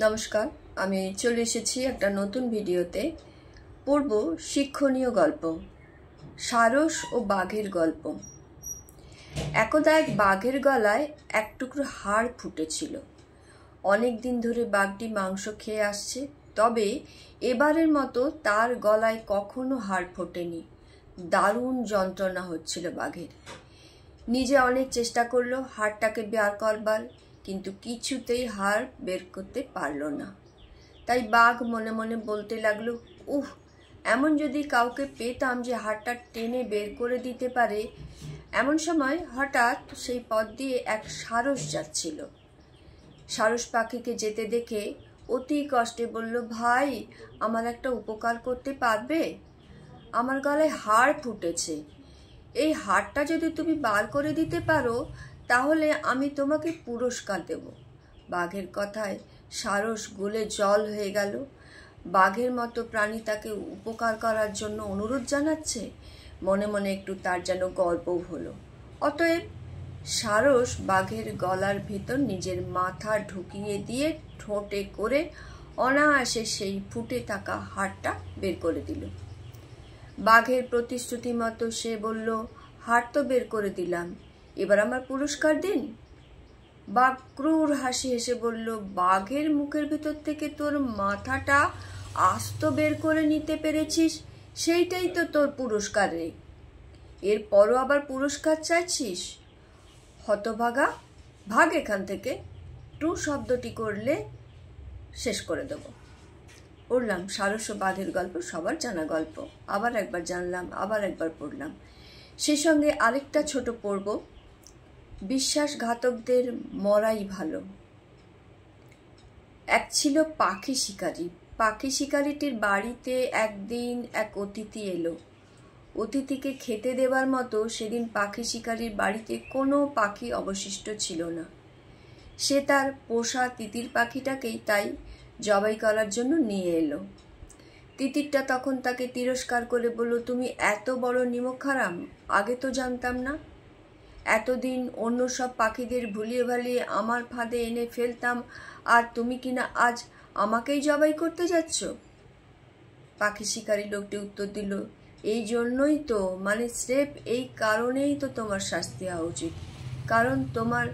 নমস্কার, আমি চলে এসেছি একটা নতুন ভিডিওতে। পড়ব শিক্ষণীয় গল্প, সারস ও বাঘের গল্প। একদা এক বাঘের গলায় এক টুকরো হাড় ফুটেছিল। অনেক দিন ধরে বাঘটি মাংস খেয়ে আসছে, তবে এবারের মতো তার গলায় কখনো হাড় ফোটেনি। দারুণ যন্ত্রণা হচ্ছিল বাঘের। নিজে অনেক চেষ্টা করলো হাড়টাকে বের করবার, কিন্তু কিছুতেই হাড় বের করতে পারল না। তাই বাঘ মনে মনে বলতে লাগলো, এমন যদি কাউকে পেতাম যে হাড়টা টেনে বের করে দিতে পারে। এমন সময় হঠাৎ সেই পথ দিয়ে এক সারস যাচ্ছিল। সারস পাখিকে যেতে দেখে অতি কষ্টে বলল, ভাই, আমার একটা উপকার করতে পারবে? আমার গলায় হাড় ফুটেছে, এই হাড়টা যদি তুমি বার করে দিতে পারো তাহলে আমি তোমাকে পুরস্কার দেব। বাঘের কথায় সারস গলে জল হয়ে গেল। বাঘের মতো প্রাণী তাকে উপকার করার জন্য অনুরোধ জানাচ্ছে, মনে মনে একটু তার যেন গর্বও হলো। অতএব সারস বাঘের গলার ভিতর নিজের মাথা ঢুকিয়ে দিয়ে ঠোঁটে করে অনায়াসে সেই ফুটে থাকা হাড়টা বের করে দিল। বাঘের প্রতিশ্রুতি মতো সে বলল, হাড় তো বের করে দিলাম, এবার আমার পুরস্কার দিন। বাঘ ক্রূর হাসি হেসে বলল, বাঘের মুখের ভিতর থেকে তোর মাথাটা আস্ত বের করে নিতে পেরেছিস, সেইটাই তো তোর পুরস্কার রে। এরপরও আবার পুরস্কার চাইছিস? হতভাগা, ভাগ এখান থেকে। টু শব্দটি করলে শেষ করে দেবো। পড়লাম সারস ও বাঘের গল্প, সবার জানা গল্প। আবার একবার জানলাম, আবার একবার পড়লাম। সেই সঙ্গে আরেকটা ছোট পড়ব, বিশ্বাসঘাতকদের মরাই ভালো। এক ছিল পাখি শিকারী। পাখি শিকারীটির বাড়িতে একদিন এক অতিথি এলো। অতিথিকে খেতে দেবার মতো সেদিন পাখি শিকারীর বাড়িতে কোনো পাখি অবশিষ্ট ছিল না। সে তার পোষা তিতির পাখিটাকেই তাই জবাই করার জন্য নিয়ে এলো। তিতিরটা তখন তাকে তিরস্কার করে বলল, তুমি এত বড় নিমকহারাম, আগে তো জানতাম না। এতদিন অন্য সব পাখিদের ভুলিয়ে ভালিয়ে আমার ফাঁদে এনে ফেলতাম, আর তুমি কিনা আজ আমাকেই জবাই করতে যাচ্ছ। পাখি শিকারী লোকটি উত্তর দিল, এই জন্যই তো, স্রেফ এই কারণেই তো তোমার শাস্তি হওয়া উচিত, কারণ তোমার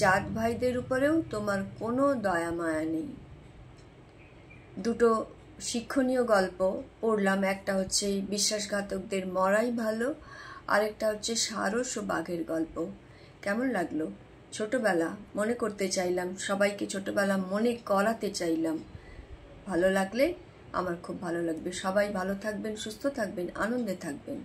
জাত ভাইদের উপরেও তোমার কোনো দয়া মায়া নেই। দুটো শিক্ষণীয় গল্প পড়লাম, একটা হচ্ছে বিশ্বাসঘাতকদের মরাই ভালো, আরেকটা হচ্ছে সারস ও বাঘের গল্প। কেমন লাগলো? ছোটবেলা মনে করতে চাইলাম, সবাইকে ছোটবেলা মনে করাতে চাইলাম। ভালো লাগলে আমার খুব ভালো লাগবে। সবাই ভালো থাকবেন, সুস্থ থাকবেন, আনন্দে থাকবেন।